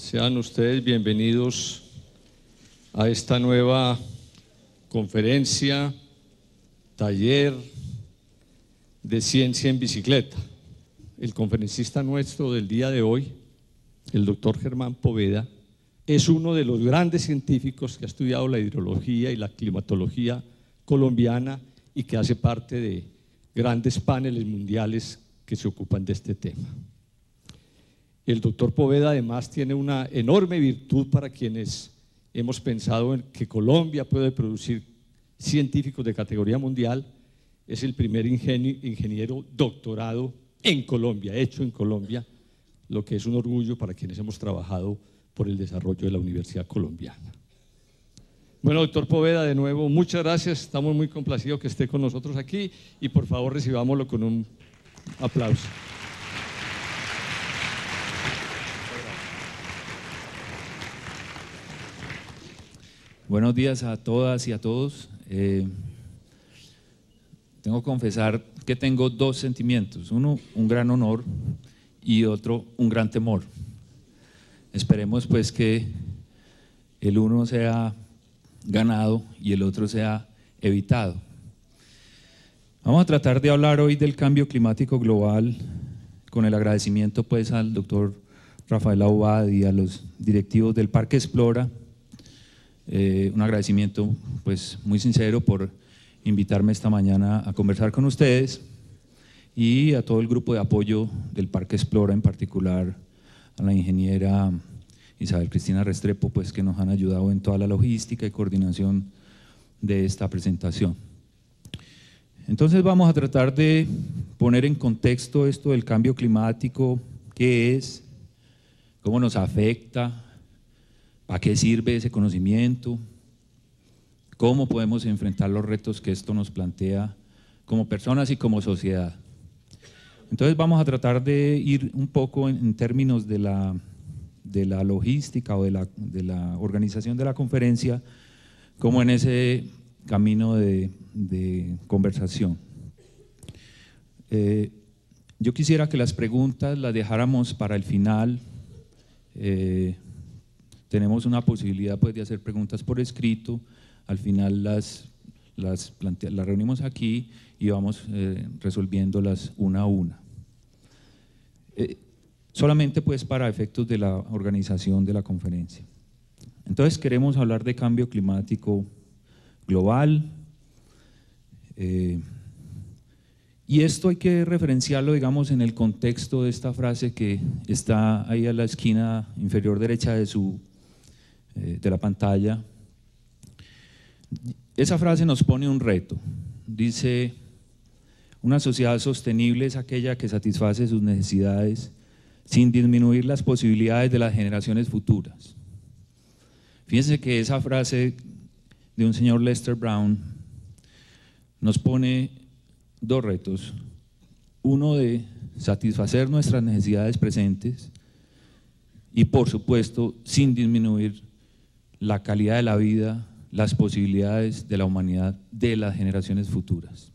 Sean ustedes bienvenidos a esta nueva conferencia, taller de ciencia en bicicleta. El conferencista nuestro del día de hoy, el doctor Germán Poveda, es uno de los grandes científicos que ha estudiado la hidrología y la climatología colombiana y que hace parte de grandes paneles mundiales que se ocupan de este tema. El doctor Poveda además tiene una enorme virtud para quienes hemos pensado en que Colombia puede producir científicos de categoría mundial. Es el primer ingeniero doctorado en Colombia, hecho en Colombia, lo que es un orgullo para quienes hemos trabajado por el desarrollo de la Universidad Colombiana. Bueno, doctor Poveda, de nuevo, muchas gracias, estamos muy complacidos que esté con nosotros aquí y por favor recibámoslo con un aplauso. Buenos días a todas y a todos. Tengo que confesar que tengo dos sentimientos, uno un gran honor y otro un gran temor. Esperemos pues que el uno sea ganado y el otro sea evitado. Vamos a tratar de hablar hoy del cambio climático global con el agradecimiento pues al doctor Rafael Aubad y a los directivos del Parque Explora. Un agradecimiento pues muy sincero por invitarme esta mañana a conversar con ustedes y a todo el grupo de apoyo del Parque Explora, en particular a la ingeniera Isabel Cristina Restrepo, pues que nos han ayudado en toda la logística y coordinación de esta presentación. Entonces vamos a tratar de poner en contexto esto del cambio climático, qué es, cómo nos afecta, ¿para qué sirve ese conocimiento? ¿Cómo podemos enfrentar los retos que esto nos plantea como personas y como sociedad? Entonces vamos a tratar de ir un poco en términos de la logística o de la organización de la conferencia, como en ese camino de conversación. Yo quisiera que las preguntas las dejáramos para el final. Tenemos una posibilidad pues, de hacer preguntas por escrito, al final las reunimos aquí y vamos resolviéndolas una a una. Solamente pues para efectos de la organización de la conferencia. Entonces queremos hablar de cambio climático global, y esto hay que referenciarlo, digamos, en el contexto de esta frase que está ahí a la esquina inferior derecha de la pantalla. Esa frase nos pone un reto. Dice: una sociedad sostenible es aquella que satisface sus necesidades sin disminuir las posibilidades de las generaciones futuras. Fíjense que esa frase de un señor Lester Brown nos pone dos retos. Uno de satisfacer nuestras necesidades presentes y, por supuesto, sin disminuir la calidad de la vida, las posibilidades de la humanidad, de las generaciones futuras.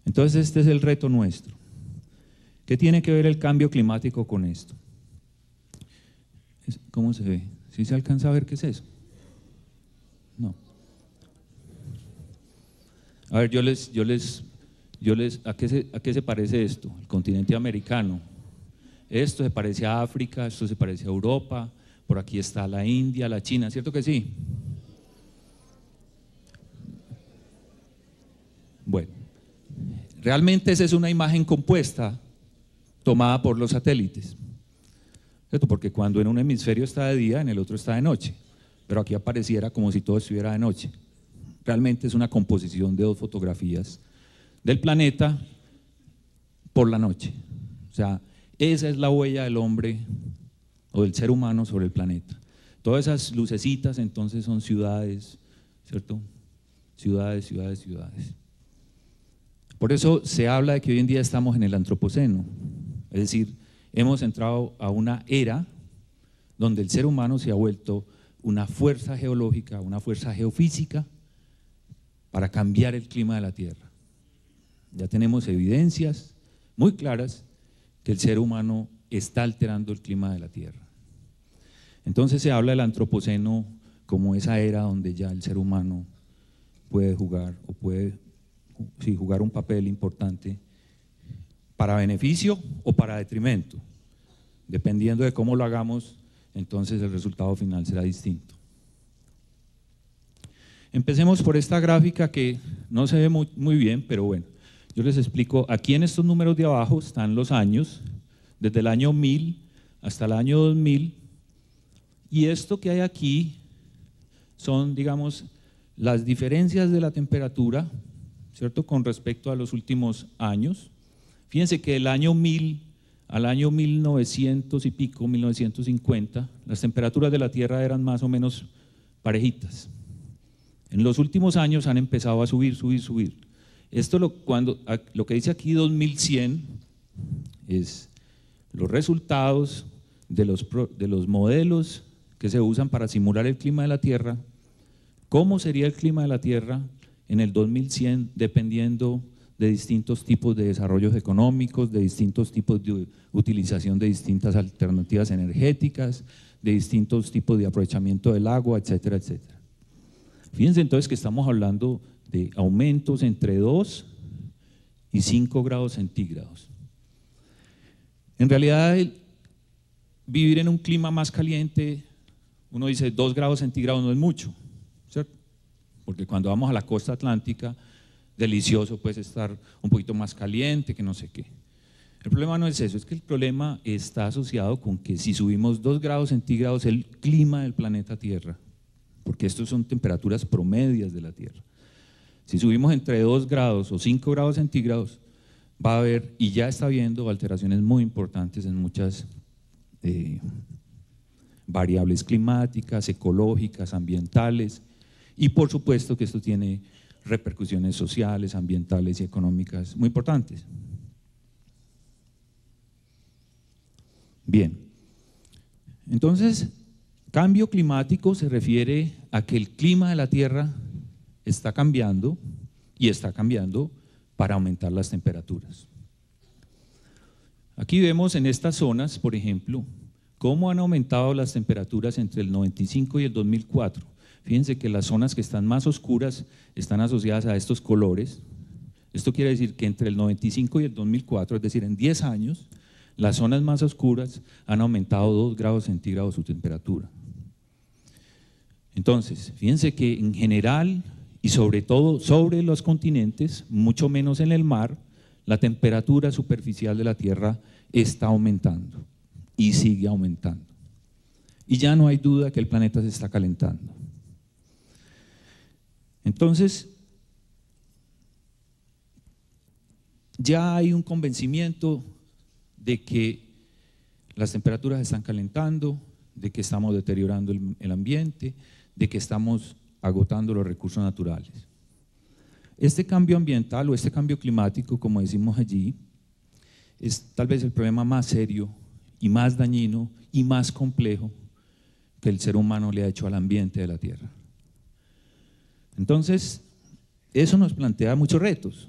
Entonces este es el reto nuestro. ¿Qué tiene que ver el cambio climático con esto? ¿Cómo se ve? ¿Sí se alcanza a ver qué es eso? No. A ver, ¿a qué se parece esto? El continente americano. Esto se parece a África, esto se parece a Europa, por aquí está la India, la China, ¿cierto que sí? Bueno, realmente esa es una imagen compuesta tomada por los satélites, ¿cierto? Porque cuando en un hemisferio está de día, en el otro está de noche, pero aquí apareciera como si todo estuviera de noche. Realmente es una composición de dos fotografías del planeta por la noche. O sea, esa es la huella del hombre o del ser humano sobre el planeta. Todas esas lucecitas entonces son ciudades, ¿cierto? Ciudades, ciudades, ciudades. Por eso se habla de que hoy en día estamos en el antropoceno, es decir, hemos entrado a una era donde el ser humano se ha vuelto una fuerza geológica, una fuerza geofísica para cambiar el clima de la Tierra. Ya tenemos evidencias muy claras que el ser humano está alterando el clima de la Tierra. Entonces se habla del antropoceno como esa era donde ya el ser humano puede jugar o puede jugar un papel importante para beneficio o para detrimento. Dependiendo de cómo lo hagamos, entonces el resultado final será distinto. Empecemos por esta gráfica que no se ve muy bien, pero bueno, yo les explico. Aquí en estos números de abajo están los años, desde el año 1000 hasta el año 2000, y esto que hay aquí son, digamos, las diferencias de la temperatura, ¿cierto?, con respecto a los últimos años. Fíjense que del año 1000 al año 1900 y pico, 1950, las temperaturas de la Tierra eran más o menos parejitas. En los últimos años han empezado a subir. Esto lo que dice aquí 2100 es los resultados de los modelos que se usan para simular el clima de la Tierra, cómo sería el clima de la Tierra en el 2100 dependiendo de distintos tipos de desarrollos económicos, de distintos tipos de utilización de distintas alternativas energéticas, de distintos tipos de aprovechamiento del agua, etcétera, etcétera. Fíjense entonces que estamos hablando de aumentos entre 2 y 5 grados centígrados. En realidad, vivir en un clima más caliente, uno dice 2 grados centígrados no es mucho, ¿cierto? Porque cuando vamos a la costa atlántica, delicioso pues estar un poquito más caliente, que no sé qué. El problema no es eso, es que el problema está asociado con que si subimos 2 grados centígrados el clima del planeta Tierra, porque estos son temperaturas promedias de la Tierra, si subimos entre 2 grados o 5 grados centígrados, va a haber, y ya está habiendo, alteraciones muy importantes en muchas variables climáticas, ecológicas, ambientales, y por supuesto que esto tiene repercusiones sociales, ambientales y económicas muy importantes. Bien, entonces, cambio climático se refiere a que el clima de la Tierra está cambiando y está cambiando para aumentar las temperaturas. Aquí vemos en estas zonas, por ejemplo, cómo han aumentado las temperaturas entre el 95 y el 2004. Fíjense que las zonas que están más oscuras están asociadas a estos colores. Esto quiere decir que entre el 95 y el 2004, es decir, en 10 años, las zonas más oscuras han aumentado 2 grados centígrados su temperatura. Entonces, fíjense que en general y sobre todo sobre los continentes, mucho menos en el mar, la temperatura superficial de la Tierra está aumentando y sigue aumentando. Y ya no hay duda que el planeta se está calentando. Entonces, ya hay un convencimiento de que las temperaturas están calentando, de que estamos deteriorando el ambiente, de que estamos agotando los recursos naturales. Este cambio ambiental o este cambio climático, como decimos allí, es tal vez el problema más serio y más dañino y más complejo que el ser humano le ha hecho al ambiente de la Tierra. Entonces, eso nos plantea muchos retos,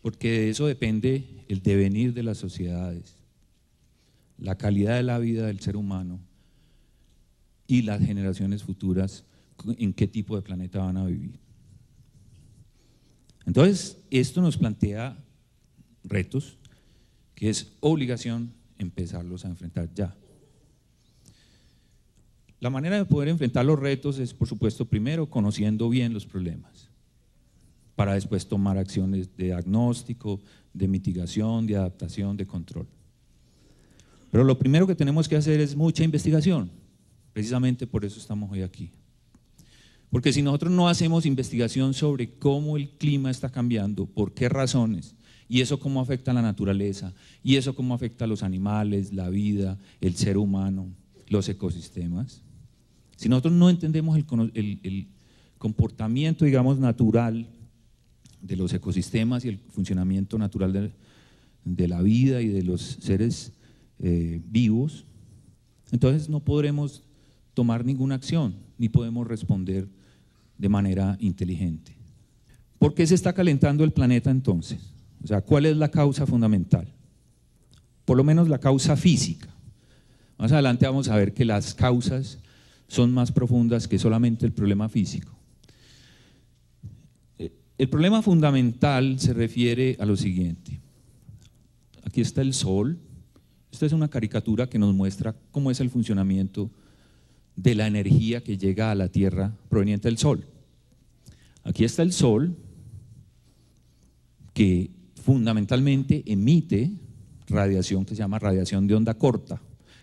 porque de eso depende el devenir de las sociedades, la calidad de la vida del ser humano y las generaciones futuras, en qué tipo de planeta van a vivir. Entonces, esto nos plantea retos que es obligación empezarlos a enfrentar ya. La manera de poder enfrentar los retos es, por supuesto, primero conociendo bien los problemas, para después tomar acciones de diagnóstico, de mitigación, de adaptación, de control. Pero lo primero que tenemos que hacer es mucha investigación, precisamente por eso estamos hoy aquí. Porque si nosotros no hacemos investigación sobre cómo el clima está cambiando, por qué razones, y eso cómo afecta a la naturaleza, y eso cómo afecta a los animales, la vida, el ser humano, los ecosistemas, si nosotros no entendemos el comportamiento, digamos, natural de los ecosistemas y el funcionamiento natural de la vida y de los seres vivos, entonces no podremos tomar ninguna acción, ni podemos responder de manera inteligente. ¿Por qué se está calentando el planeta entonces? O sea, ¿cuál es la causa fundamental? Por lo menos la causa física. Más adelante vamos a ver que las causas son más profundas que solamente el problema físico. El problema fundamental se refiere a lo siguiente. Aquí está el Sol. Esta es una caricatura que nos muestra cómo es el funcionamiento de la energía que llega a la Tierra proveniente del Sol. Aquí está el Sol, que fundamentalmente emite radiación que se llama radiación de onda corta.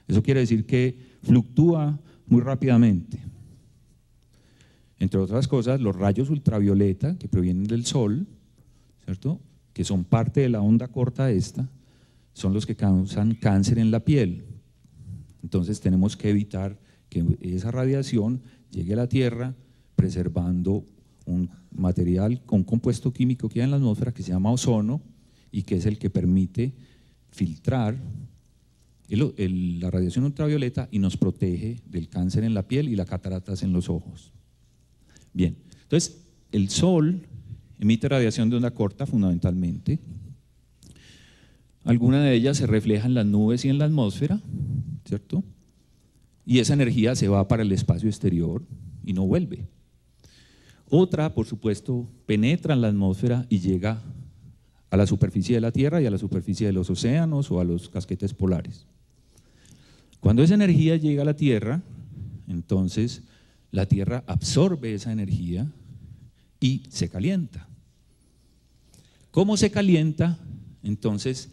Eso quiere decir que fluctúa muy rápidamente. Entre otras cosas, los rayos ultravioleta que provienen del Sol, ¿cierto?, que son parte de la onda corta esta, son los que causan cáncer en la piel. Entonces tenemos que evitar que esa radiación llegue a la Tierra, preservando un material con un compuesto químico que hay en la atmósfera que se llama ozono y que es el que permite filtrar la radiación ultravioleta y nos protege del cáncer en la piel y las cataratas en los ojos. Bien, entonces el Sol emite radiación de onda corta fundamentalmente. Alguna de ellas se refleja en las nubes y en la atmósfera, ¿cierto? Y esa energía se va para el espacio exterior y no vuelve. Otra, por supuesto, penetra en la atmósfera y llega a la superficie de la Tierra y a la superficie de los océanos o a los casquetes polares. Cuando esa energía llega a la Tierra, entonces la Tierra absorbe esa energía y se calienta. ¿Cómo se calienta? Entonces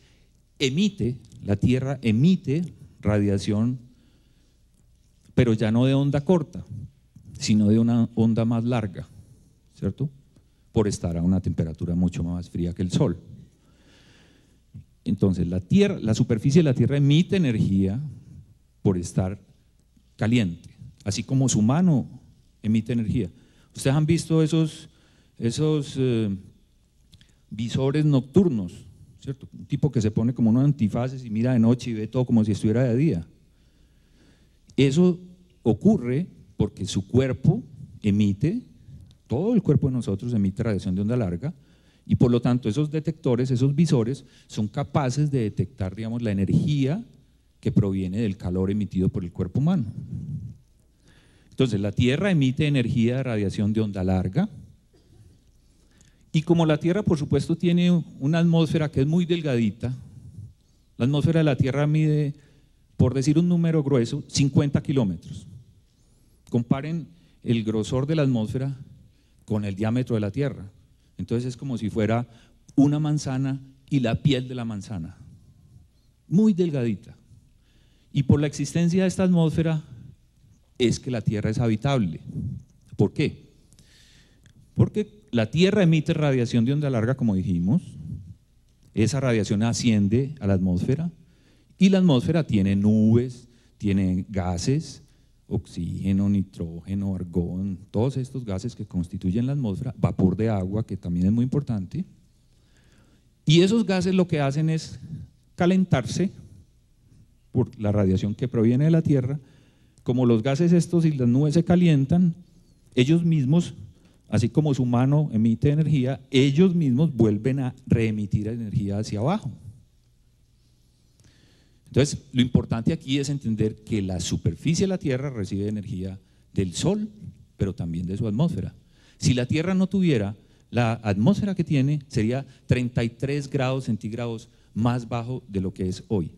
la Tierra emite radiación, pero ya no de onda corta, sino de una onda más larga, ¿cierto? Por estar a una temperatura mucho más fría que el Sol. Entonces la superficie de la Tierra emite energía por estar caliente, así como su mano emite energía. Ustedes han visto esos visores nocturnos, ¿cierto? Un tipo que se pone como unos antifaces y mira de noche y ve todo como si estuviera de día. Eso ocurre porque su cuerpo emite, todo el cuerpo de nosotros emite radiación de onda larga y por lo tanto esos detectores, esos visores son capaces de detectar, digamos, la energía que proviene del calor emitido por el cuerpo humano. Entonces la Tierra emite energía de radiación de onda larga y como la Tierra por supuesto tiene una atmósfera que es muy delgadita, la atmósfera de la Tierra mide, por decir un número grueso, 50 kilómetros. Comparen el grosor de la atmósfera con el diámetro de la Tierra. Entonces es como si fuera una manzana y la piel de la manzana, muy delgadita. Y por la existencia de esta atmósfera es que la Tierra es habitable. ¿Por qué? Porque la Tierra emite radiación de onda larga, como dijimos, esa radiación asciende a la atmósfera y la atmósfera tiene nubes, tiene gases, oxígeno, nitrógeno, argón, todos estos gases que constituyen la atmósfera, vapor de agua, que también es muy importante, y esos gases lo que hacen es calentarse por la radiación que proviene de la Tierra. Como los gases estos y las nubes se calientan, ellos mismos, así como su mano emite energía, ellos mismos vuelven a reemitir energía hacia abajo. Entonces, lo importante aquí es entender que la superficie de la Tierra recibe energía del Sol, pero también de su atmósfera. Si la Tierra no tuviera la atmósfera que tiene, sería 33 grados centígrados más bajo de lo que es hoy.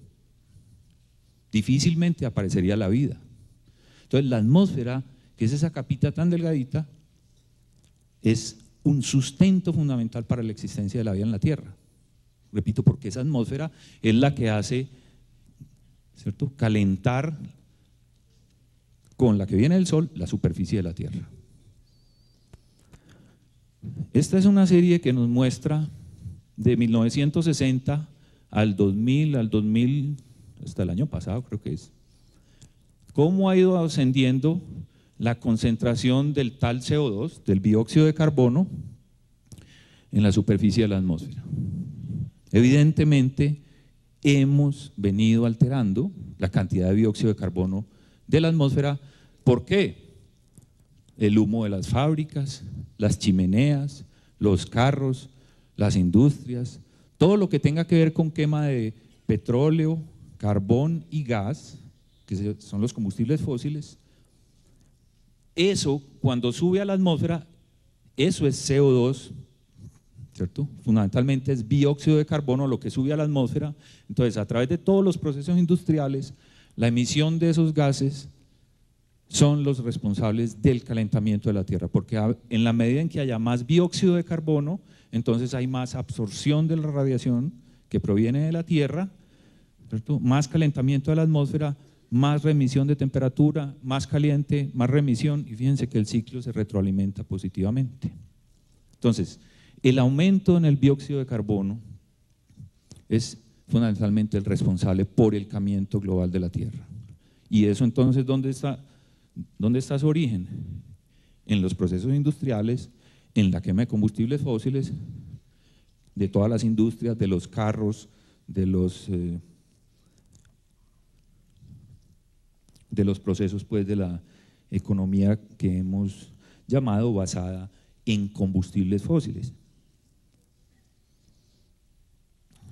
Difícilmente aparecería la vida. Entonces, la atmósfera, que es esa capita tan delgadita, es un sustento fundamental para la existencia de la vida en la Tierra. Repito, porque esa atmósfera es la que hace, ¿cierto?, calentar con la que viene del Sol la superficie de la Tierra. Esta es una serie que nos muestra de 1960 al 2000, hasta el año pasado creo que es, cómo ha ido ascendiendo la concentración del tal CO2, del dióxido de carbono, en la superficie de la atmósfera. Evidentemente, hemos venido alterando la cantidad de dióxido de carbono de la atmósfera. ¿Por qué? El humo de las fábricas, las chimeneas, los carros, las industrias, todo lo que tenga que ver con quema de petróleo, carbón y gas, que son los combustibles fósiles, eso cuando sube a la atmósfera, eso es CO2, ¿cierto? Fundamentalmente es dióxido de carbono lo que sube a la atmósfera. Entonces, a través de todos los procesos industriales, la emisión de esos gases son los responsables del calentamiento de la Tierra, porque en la medida en que haya más dióxido de carbono, entonces hay más absorción de la radiación que proviene de la Tierra, ¿cierto? Más calentamiento de la atmósfera, más remisión de temperatura, más caliente, más remisión, y fíjense que el ciclo se retroalimenta positivamente. Entonces, el aumento en el dióxido de carbono es fundamentalmente el responsable por el calentamiento global de la Tierra. Y eso entonces, ¿dónde está su origen? En los procesos industriales, en la quema de combustibles fósiles, de todas las industrias, de los carros, de los procesos pues, de la economía que hemos llamado basada en combustibles fósiles.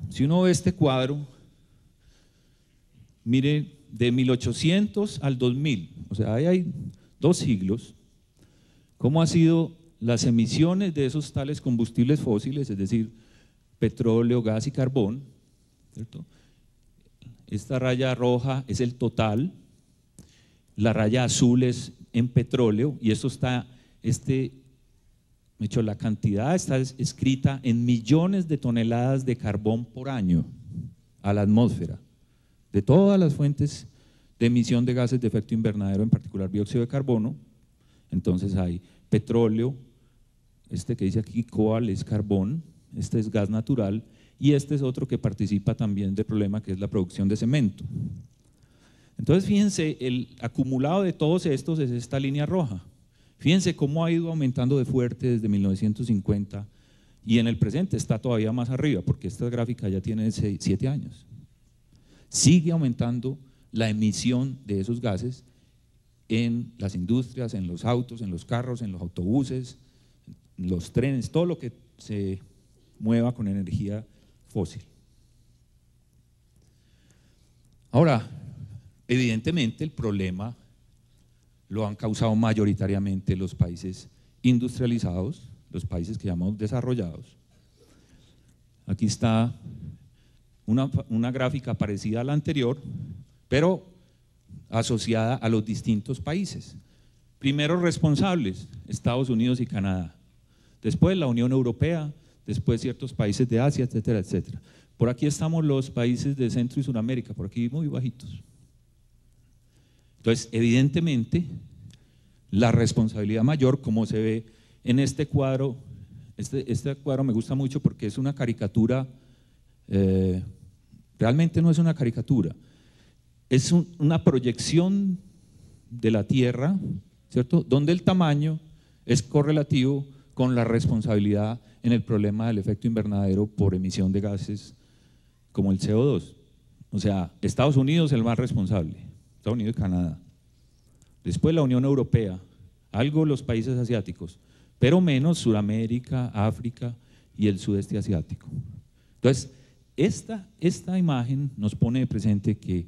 Si uno ve este cuadro, mire, de 1800 al 2000, o sea, ahí hay 2 siglos, cómo han sido las emisiones de esos tales combustibles fósiles, es decir, petróleo, gas y carbón, ¿cierto? Esta raya roja es el total, la raya azul es en petróleo, y esto está, la cantidad está escrita en millones de toneladas de carbón por año a la atmósfera, de todas las fuentes de emisión de gases de efecto invernadero, en particular dióxido de carbono. Entonces hay petróleo, que dice aquí coal es carbón, este es gas natural, y este es otro que participa también del problema que es la producción de cemento. Entonces fíjense, el acumulado de todos estos es esta línea roja. Fíjense cómo ha ido aumentando de fuerte desde 1950 y en el presente está todavía más arriba, porque esta gráfica ya tiene 7 años. Sigue aumentando la emisión de esos gases en las industrias, en los autos, en los carros, en los autobuses, en los trenes, todo lo que se mueva con energía fósil. Ahora, evidentemente el problema lo han causado mayoritariamente los países industrializados, los países que llamamos desarrollados. Aquí está una gráfica parecida a la anterior, pero asociada a los distintos países. Primeros responsables, Estados Unidos y Canadá. Después la Unión Europea, después ciertos países de Asia, etcétera, etcétera. Por aquí estamos los países de Centro y Sudamérica, por aquí muy bajitos. Entonces, evidentemente, la responsabilidad mayor, como se ve en este cuadro, este cuadro me gusta mucho porque es una caricatura, realmente no es una caricatura, es una proyección de la Tierra, ¿cierto? Donde el tamaño es correlativo con la responsabilidad en el problema del efecto invernadero por emisión de gases como el CO2. O sea, Estados Unidos es el más responsable, Estados Unidos y Canadá. Después la Unión Europea, algo los países asiáticos, pero menos Sudamérica, África y el sudeste asiático. Entonces, esta imagen nos pone de presente que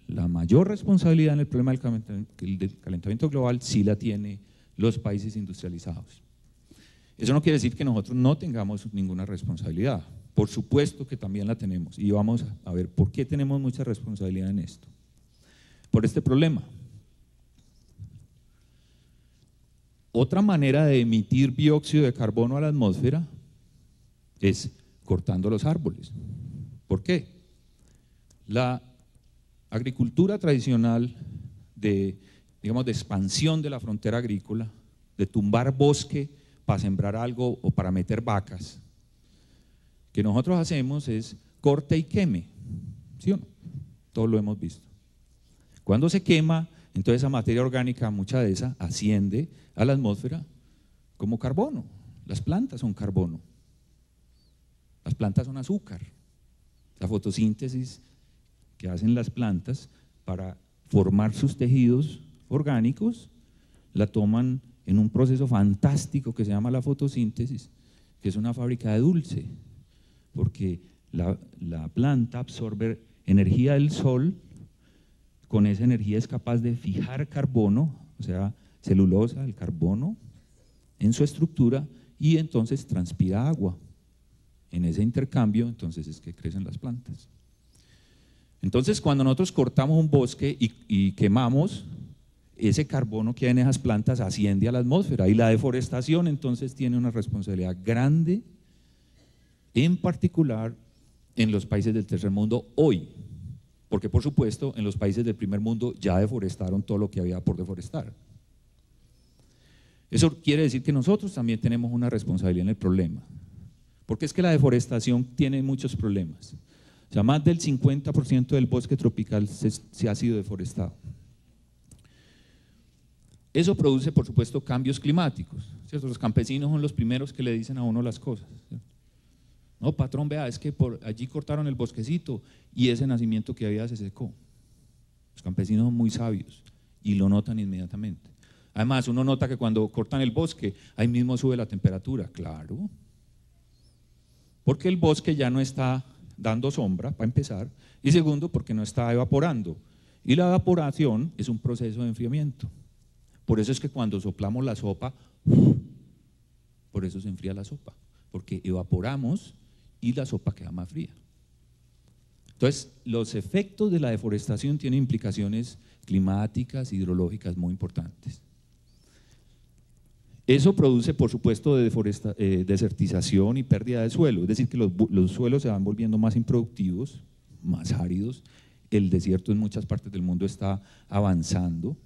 la mayor responsabilidad en el problema del calentamiento global sí la tiene los países industrializados. Eso no quiere decir que nosotros no tengamos ninguna responsabilidad, por supuesto que también la tenemos, y vamos a ver por qué tenemos mucha responsabilidad en esto. Por este problema. Otra manera de emitir dióxido de carbono a la atmósfera es cortando los árboles. ¿Por qué? La agricultura tradicional de expansión de la frontera agrícola, de tumbar bosque para sembrar algo o para meter vacas, que nosotros hacemos es corte y queme, ¿sí o no? Todos lo hemos visto. Cuando se quema, entonces esa materia orgánica, mucha de esa, asciende a la atmósfera como carbono. Las plantas son carbono, las plantas son azúcar. La fotosíntesis que hacen las plantas para formar sus tejidos orgánicos, la toman en un proceso fantástico que se llama la fotosíntesis, que es una fábrica de dulce, porque la planta absorbe energía del sol, con esa energía es capaz de fijar carbono, o sea, celulosa, el carbono, en su estructura y entonces transpira agua. En ese intercambio, entonces es que crecen las plantas. Entonces, cuando nosotros cortamos un bosque y quemamos, ese carbono que hay en esas plantas asciende a la atmósfera y la deforestación entonces tiene una responsabilidad grande, en particular en los países del tercer mundo hoy, porque por supuesto en los países del primer mundo ya deforestaron todo lo que había por deforestar. Eso quiere decir que nosotros también tenemos una responsabilidad en el problema, porque es que la deforestación tiene muchos problemas. O sea, más del 50% del bosque tropical se ha sido deforestado. Eso produce, por supuesto, cambios climáticos, ¿cierto? Los campesinos son los primeros que le dicen a uno las cosas, ¿cierto? No, patrón, vea, es que por allí cortaron el bosquecito y ese nacimiento que había se secó. Los campesinos son muy sabios y lo notan inmediatamente. Además, uno nota que cuando cortan el bosque, ahí mismo sube la temperatura, claro. Porque el bosque ya no está dando sombra, para empezar, y segundo, porque no está evaporando. Y la evaporación es un proceso de enfriamiento. Por eso es que cuando soplamos la sopa, por eso se enfría la sopa, porque evaporamos y la sopa queda más fría. Entonces, los efectos de la deforestación tienen implicaciones climáticas, hidrológicas muy importantes. Eso produce, por supuesto, desertización y pérdida de suelo, es decir, que los suelos se van volviendo más improductivos, más áridos. El desierto en muchas partes del mundo está avanzando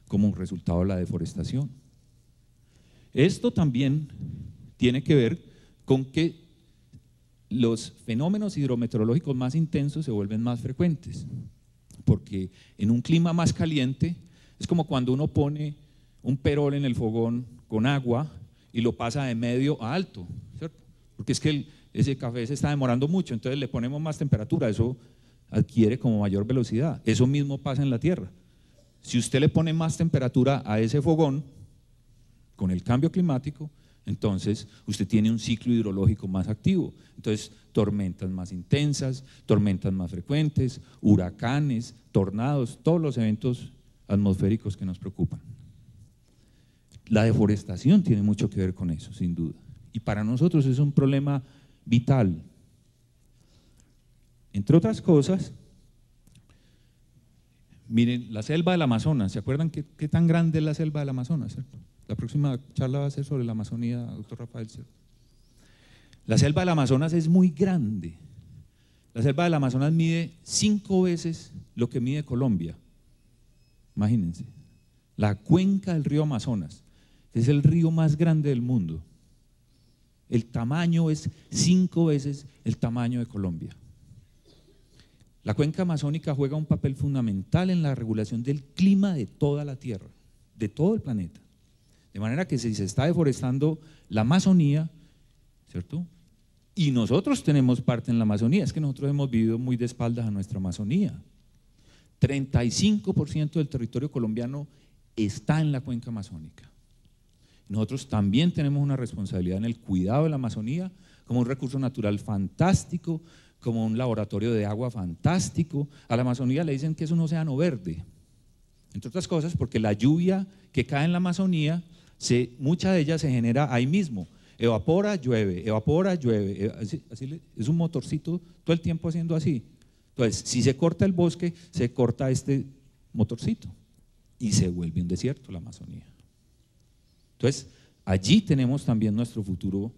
como un resultado de la deforestación. Esto también tiene que ver con que los fenómenos hidrometeorológicos más intensos se vuelven más frecuentes, porque en un clima más caliente es como cuando uno pone un perol en el fogón con agua y lo pasa de medio a alto, ¿cierto? Porque es que ese café se está demorando mucho, entonces le ponemos más temperatura, eso adquiere como mayor velocidad. Eso mismo pasa en la Tierra. Si usted le pone más temperatura a ese fogón, con el cambio climático, entonces usted tiene un ciclo hidrológico más activo. Entonces, tormentas más intensas, tormentas más frecuentes, huracanes, tornados, todos los eventos atmosféricos que nos preocupan. La deforestación tiene mucho que ver con eso, sin duda. Y para nosotros es un problema vital. Entre otras cosas, miren, la selva del Amazonas, ¿se acuerdan qué tan grande es la selva del Amazonas? ¿Cierto? La próxima charla va a ser sobre la Amazonía, doctor Rafael, ¿cierto? La selva del Amazonas es muy grande. La selva del Amazonas mide 5 veces lo que mide Colombia. Imagínense, la cuenca del río Amazonas es el río más grande del mundo. El tamaño es 5 veces el tamaño de Colombia. La cuenca amazónica juega un papel fundamental en la regulación del clima de toda la Tierra, de todo el planeta. De manera que si se está deforestando la Amazonía, ¿cierto? Y nosotros tenemos parte en la Amazonía, es que nosotros hemos vivido muy de espaldas a nuestra Amazonía. 35% del territorio colombiano está en la cuenca amazónica. Nosotros también tenemos una responsabilidad en el cuidado de la Amazonía como un recurso natural fantástico, como un laboratorio de agua fantástico. A la Amazonía le dicen que es un océano verde, entre otras cosas porque la lluvia que cae en la Amazonía, mucha de ella se genera ahí mismo, evapora, llueve, es un motorcito todo el tiempo haciendo así. Entonces, si se corta el bosque, se corta este motorcito y se vuelve un desierto la Amazonía. Entonces, allí tenemos también nuestro futuro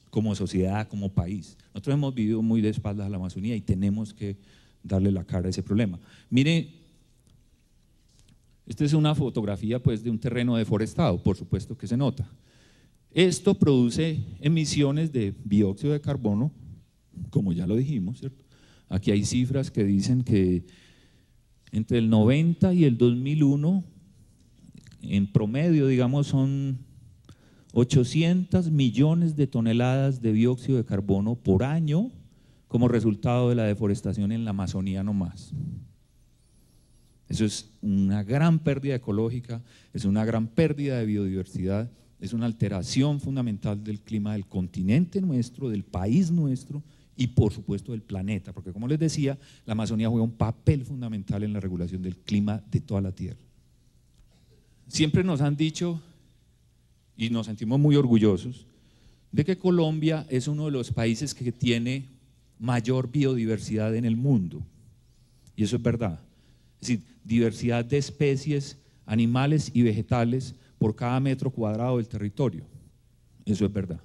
como sociedad, como país. Nosotros hemos vivido muy de espaldas a la Amazonía y tenemos que darle la cara a ese problema. Mire, esta es una fotografía pues, de un terreno deforestado, por supuesto que se nota. Esto produce emisiones de dióxido de carbono, como ya lo dijimos, ¿cierto? Aquí hay cifras que dicen que entre el 90 y el 2001, en promedio, digamos, son 800 millones de toneladas de dióxido de carbono por año como resultado de la deforestación en la Amazonía nomás. Eso es una gran pérdida ecológica, es una gran pérdida de biodiversidad, es una alteración fundamental del clima del continente nuestro, del país nuestro y por supuesto del planeta, porque como les decía, la Amazonía juega un papel fundamental en la regulación del clima de toda la Tierra. Siempre nos han dicho, y nos sentimos muy orgullosos, de que Colombia es uno de los países que tiene mayor biodiversidad en el mundo, y eso es verdad. Es decir, diversidad de especies, animales y vegetales por cada metro cuadrado del territorio, eso es verdad.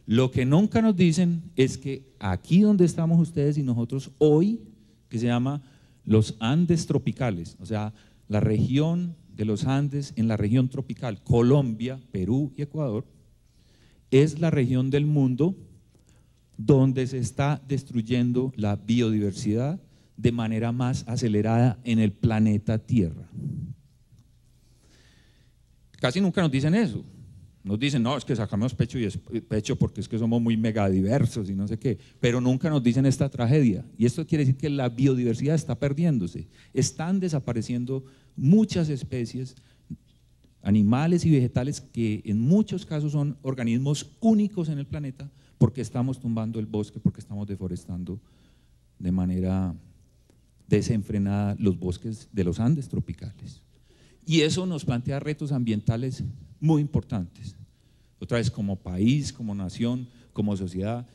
Lo que nunca nos dicen es que aquí donde estamos ustedes y nosotros hoy, que se llama los Andes tropicales, o sea, la región de los Andes en la región tropical, Colombia, Perú y Ecuador, es la región del mundo donde se está destruyendo la biodiversidad de manera más acelerada en el planeta Tierra. Casi nunca nos dicen eso. Nos dicen, no, es que sacamos pecho porque es que somos muy megadiversos y no sé qué, pero nunca nos dicen esta tragedia. Y esto quiere decir que la biodiversidad está perdiéndose. Están desapareciendo muchas especies, animales y vegetales que en muchos casos son organismos únicos en el planeta porque estamos tumbando el bosque, porque estamos deforestando de manera desenfrenada los bosques de los Andes tropicales. Y eso nos plantea retos ambientales muy importantes. Otra vez, como país, como nación, como sociedad,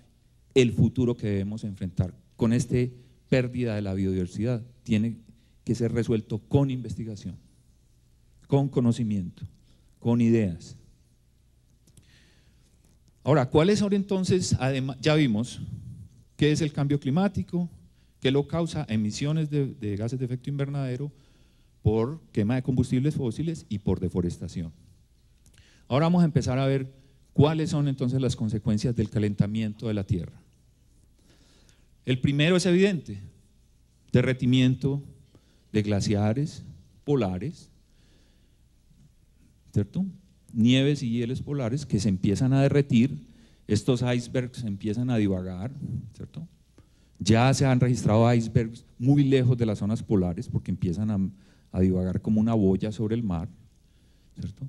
el futuro que debemos enfrentar con esta pérdida de la biodiversidad tiene que ser resuelto con investigación, con conocimiento, con ideas. Ahora, ¿cuáles son entonces? Además, ya vimos qué es el cambio climático, qué lo causa, emisiones de gases de efecto invernadero por quema de combustibles fósiles y por deforestación. Ahora vamos a empezar a ver cuáles son entonces las consecuencias del calentamiento de la Tierra. El primero es evidente, derretimiento de glaciares polares, ¿cierto? Nieves y hielos polares que se empiezan a derretir, estos icebergs empiezan a divagar, ¿cierto? Ya se han registrado icebergs muy lejos de las zonas polares porque empiezan a divagar como una boya sobre el mar, ¿cierto?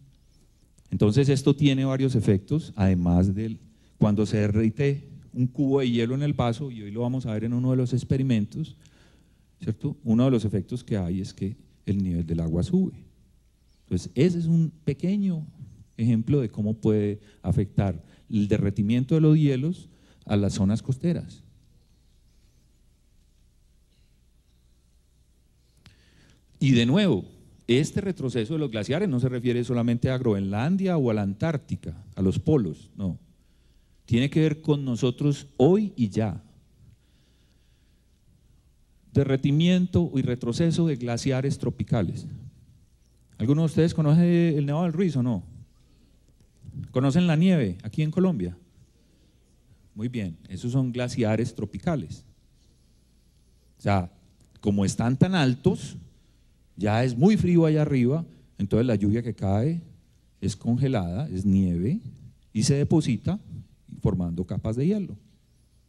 Entonces esto tiene varios efectos, además de cuando se derrite un cubo de hielo en el vaso, y hoy lo vamos a ver en uno de los experimentos, ¿cierto? Uno de los efectos que hay es que el nivel del agua sube. Entonces ese es un pequeño ejemplo de cómo puede afectar el derretimiento de los hielos a las zonas costeras. Y de nuevo, este retroceso de los glaciares no se refiere solamente a Groenlandia o a la Antártica, a los polos, no. Tiene que ver con nosotros hoy y ya. Derretimiento y retroceso de glaciares tropicales. ¿Alguno de ustedes conoce el Nevado del Ruiz o no? ¿Conocen la nieve aquí en Colombia? Muy bien, esos son glaciares tropicales. O sea, como están tan altos, ya es muy frío allá arriba, entonces la lluvia que cae es congelada, es nieve y se deposita formando capas de hielo.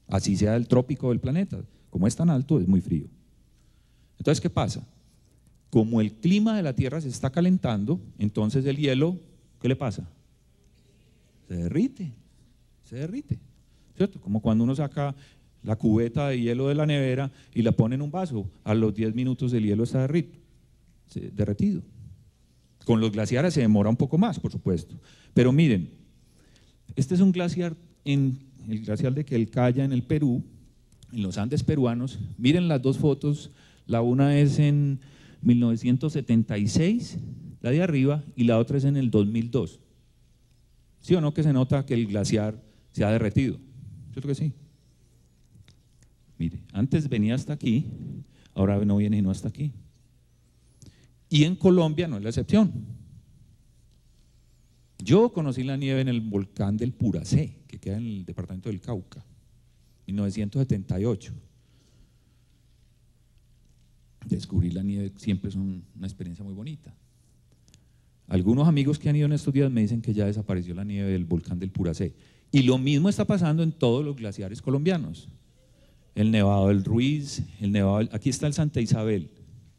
Así sea el trópico del planeta, como es tan alto es muy frío. Entonces, ¿qué pasa? Como el clima de la Tierra se está calentando, entonces el hielo, ¿qué le pasa? Se derrite, ¿cierto? Como cuando uno saca la cubeta de hielo de la nevera y la pone en un vaso, a los 10 minutos el hielo está derretido. Con los glaciares se demora un poco más, por supuesto. Pero miren, este es un glaciar, el glaciar de Quelcaya en el Perú, en los Andes peruanos. Miren las dos fotos, la una es en 1976, la de arriba, y la otra es en el 2002. ¿Sí o no que se nota que el glaciar se ha derretido? ¿Cierto que sí? Mire, antes venía hasta aquí, ahora no viene sino hasta aquí. Y en Colombia no es la excepción. Yo conocí la nieve en el volcán del Puracé, que queda en el departamento del Cauca, 1978. Descubrir la nieve siempre es una experiencia muy bonita. Algunos amigos que han ido en estos días me dicen que ya desapareció la nieve del volcán del Puracé. Y lo mismo está pasando en todos los glaciares colombianos. El Nevado del Ruiz, aquí está el Santa Isabel,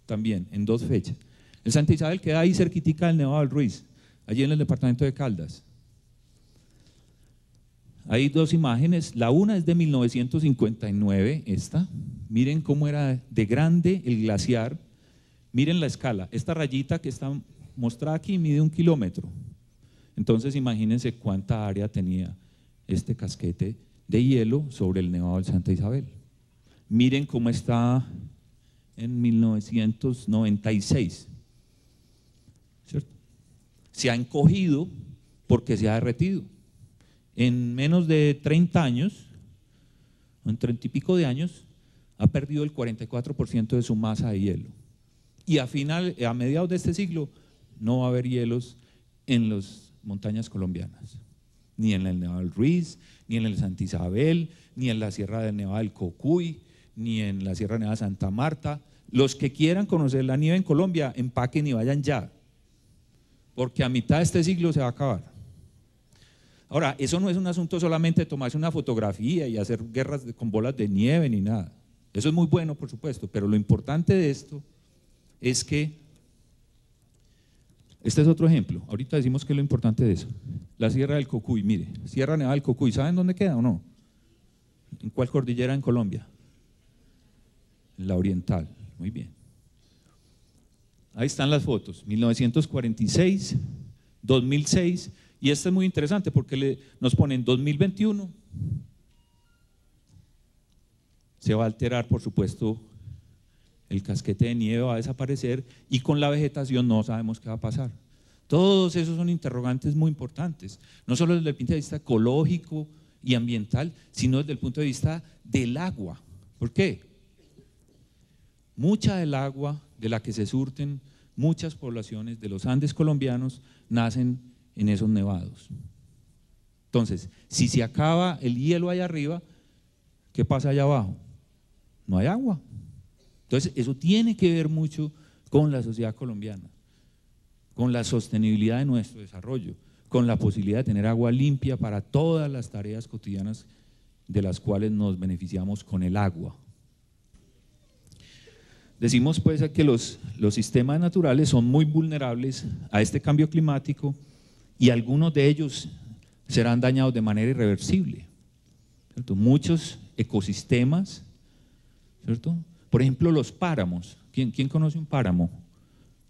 también, en 2 fechas. El Santa Isabel queda ahí cerquitica del Nevado del Ruiz, allí en el departamento de Caldas. hay dos imágenes, la una es de 1959, esta, miren cómo era de grande el glaciar, miren la escala, esta rayita que está mostrada aquí mide 1 kilómetro, entonces imagínense cuánta área tenía este casquete de hielo sobre el Nevado del Santa Isabel. Miren cómo está en 1996, ¿cierto? Se ha encogido porque se ha derretido. En menos de 30 años, en 30 y pico de años, ha perdido el 44% de su masa de hielo. Y a mediados de este siglo no va a haber hielos en las montañas colombianas, ni en el Nevado del Ruiz, ni en el Santa Isabel, ni en la Sierra del Nevado del Cocuy, ni en la Sierra Nevada de Santa Marta. Los que quieran conocer la nieve en Colombia, empaquen y vayan ya, porque a mitad de este siglo se va a acabar. Ahora, eso no es un asunto solamente de tomarse una fotografía y hacer guerras con bolas de nieve ni nada. Eso es muy bueno, por supuesto, pero lo importante de esto es que, este es otro ejemplo, ahorita decimos que es lo importante de eso. La Sierra del Cocuy, mire, Sierra Nevada del Cocuy, ¿saben dónde queda o no? ¿En cuál cordillera en Colombia? En la oriental, muy bien. Ahí están las fotos, 1946, 2006, y este es muy interesante porque nos ponen 2021, se va a alterar, por supuesto, el casquete de nieve va a desaparecer y con la vegetación no sabemos qué va a pasar. Todos esos son interrogantes muy importantes, no solo desde el punto de vista ecológico y ambiental, sino desde el punto de vista del agua. ¿Por qué? Mucha del agua de la que se surten muchas poblaciones de los Andes colombianos nacen en esos nevados. Entonces, si se acaba el hielo allá arriba, ¿qué pasa allá abajo? No hay agua. Entonces, eso tiene que ver mucho con la sociedad colombiana, con la sostenibilidad de nuestro desarrollo, con la posibilidad de tener agua limpia para todas las tareas cotidianas de las cuales nos beneficiamos con el agua. Decimos pues que los sistemas naturales son muy vulnerables a este cambio climático y algunos de ellos serán dañados de manera irreversible, ¿cierto? Muchos ecosistemas, ¿cierto? Por ejemplo, los páramos. ¿Quién conoce un páramo?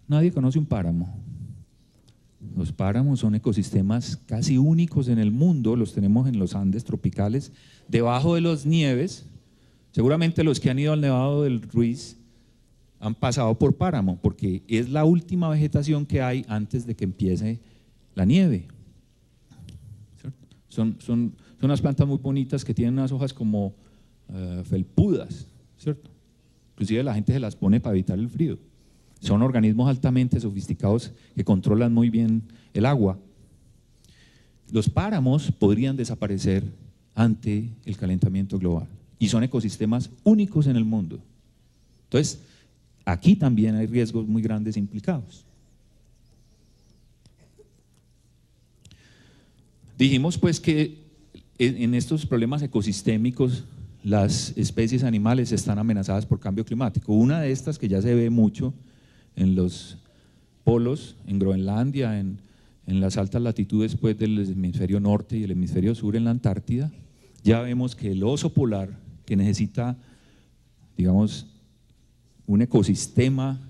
Nadie conoce un páramo. Los páramos son ecosistemas casi únicos en el mundo, los tenemos en los Andes tropicales, debajo de las nieves. Seguramente los que han ido al Nevado del Ruiz han pasado por páramo, porque es la última vegetación que hay antes de que empiece la nieve. Son unas plantas muy bonitas que tienen unas hojas como felpudas, ¿cierto? Inclusive la gente se las pone para evitar el frío. Son organismos altamente sofisticados que controlan muy bien el agua. Los páramos podrían desaparecer ante el calentamiento global y son ecosistemas únicos en el mundo. Entonces, aquí también hay riesgos muy grandes implicados. Dijimos pues que en estos problemas ecosistémicos las especies animales están amenazadas por cambio climático. Una de estas que ya se ve mucho en los polos, en Groenlandia, en las altas latitudes pues, del hemisferio norte y el hemisferio sur en la Antártida, ya vemos que el oso polar, que necesita, digamos, un ecosistema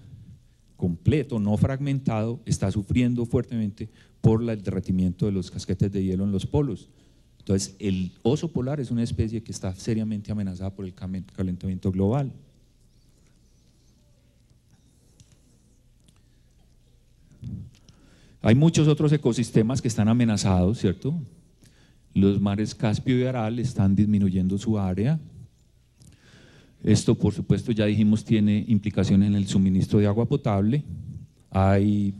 completo, no fragmentado, está sufriendo fuertemente por el derretimiento de los casquetes de hielo en los polos. Entonces, el oso polar es una especie que está seriamente amenazada por el calentamiento global. Hay muchos otros ecosistemas que están amenazados, ¿cierto? Los mares Caspio y Aral están disminuyendo su área. Esto, por supuesto, ya dijimos, tiene implicaciones en el suministro de agua potable. Hay,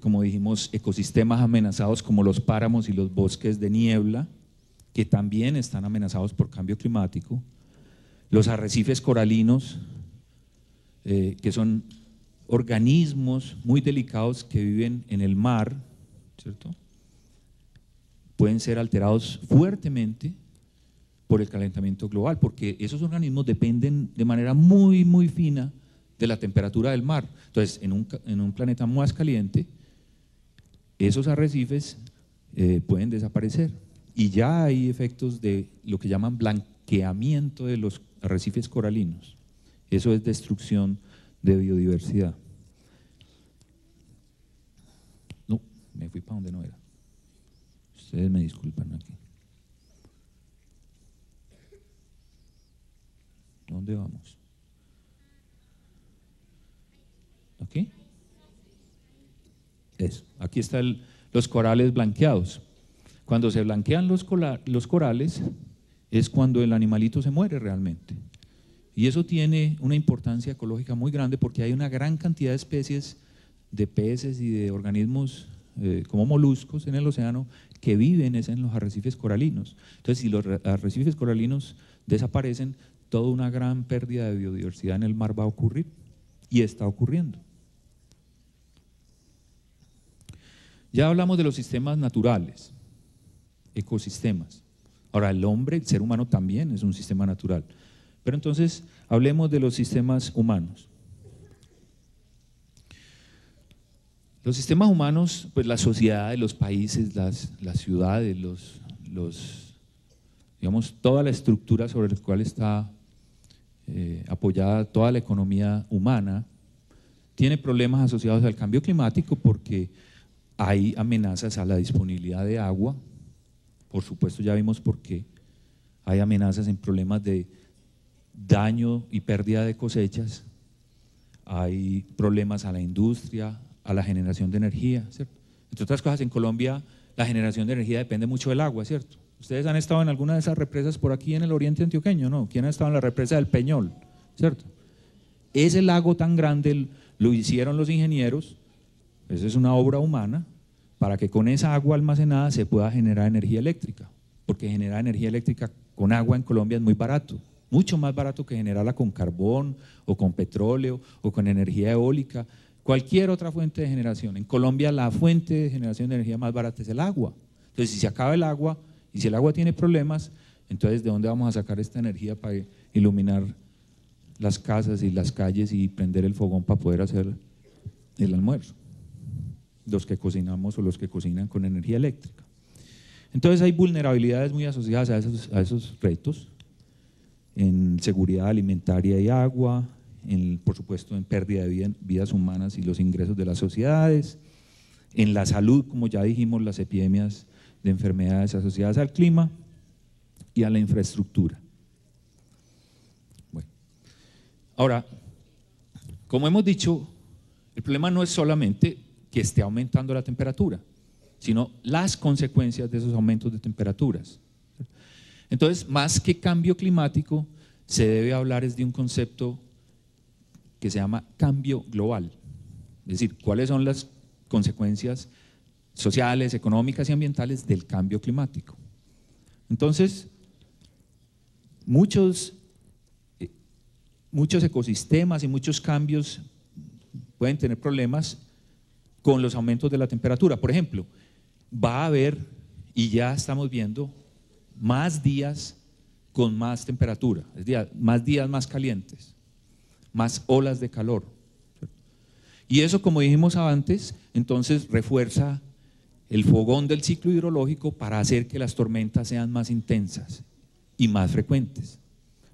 como dijimos, ecosistemas amenazados como los páramos y los bosques de niebla, que también están amenazados por cambio climático. Los arrecifes coralinos, que son organismos muy delicados que viven en el mar, ¿cierto? Pueden ser alterados fuertemente por el calentamiento global, porque esos organismos dependen de manera muy, muy fina de la temperatura del mar. Entonces, en un planeta más caliente, esos arrecifes pueden desaparecer. Y ya hay efectos de lo que llaman blanqueamiento de los arrecifes coralinos. Eso es destrucción de biodiversidad. No, me fui para donde no era. Ustedes me disculpan aquí. ¿Dónde vamos? ¿Aquí? Eso, aquí están los corales blanqueados. Cuando se blanquean los corales es cuando el animalito se muere realmente. Y eso tiene una importancia ecológica muy grande porque hay una gran cantidad de especies de peces y de organismos como moluscos en el océano que viven en los arrecifes coralinos. Entonces, si los arrecifes coralinos desaparecen, toda una gran pérdida de biodiversidad en el mar va a ocurrir y está ocurriendo. Ya hablamos de los sistemas naturales, ecosistemas. Ahora, el hombre, el ser humano también es un sistema natural. Pero entonces, hablemos de los sistemas humanos. Los sistemas humanos, pues la sociedad, los países, las ciudades, digamos, toda la estructura sobre la cual está apoyada toda la economía humana, tiene problemas asociados al cambio climático porque hay amenazas a la disponibilidad de agua. Por supuesto, ya vimos por qué. Hay amenazas en problemas de daño y pérdida de cosechas, hay problemas a la industria, a la generación de energía, ¿cierto? Entre otras cosas, en Colombia la generación de energía depende mucho del agua, ¿cierto? Ustedes han estado en alguna de esas represas por aquí en el oriente antioqueño, ¿no? ¿Quién ha estado en la represa del Peñol? ¿Cierto? Ese lago tan grande lo hicieron los ingenieros, eso es una obra humana, para que con esa agua almacenada se pueda generar energía eléctrica, porque generar energía eléctrica con agua en Colombia es muy barato, mucho más barato que generarla con carbón o con petróleo o con energía eólica, cualquier otra fuente de generación. En Colombia la fuente de generación de energía más barata es el agua. Entonces, si se acaba el agua y si el agua tiene problemas, entonces ¿de dónde vamos a sacar esta energía para iluminar las casas y las calles y prender el fogón para poder hacer el almuerzo? Los que cocinamos o los que cocinan con energía eléctrica. Entonces hay vulnerabilidades muy asociadas a esos retos, en seguridad alimentaria y agua, por supuesto en pérdida de vidas humanas y los ingresos de las sociedades, en la salud, como ya dijimos, las epidemias de enfermedades asociadas al clima y a la infraestructura. Bueno, ahora, como hemos dicho, el problema no es solamente que esté aumentando la temperatura, sino las consecuencias de esos aumentos de temperaturas. Entonces, más que cambio climático, se debe hablar es de un concepto que se llama cambio global, es decir, cuáles son las consecuencias sociales, económicas y ambientales del cambio climático. Entonces, muchos ecosistemas y muchos cambios pueden tener problemas con los aumentos de la temperatura. Por ejemplo, va a haber, y ya estamos viendo, más días con más temperatura, es decir, más días más calientes, más olas de calor. Y eso, como dijimos antes, entonces refuerza el fogón del ciclo hidrológico para hacer que las tormentas sean más intensas y más frecuentes.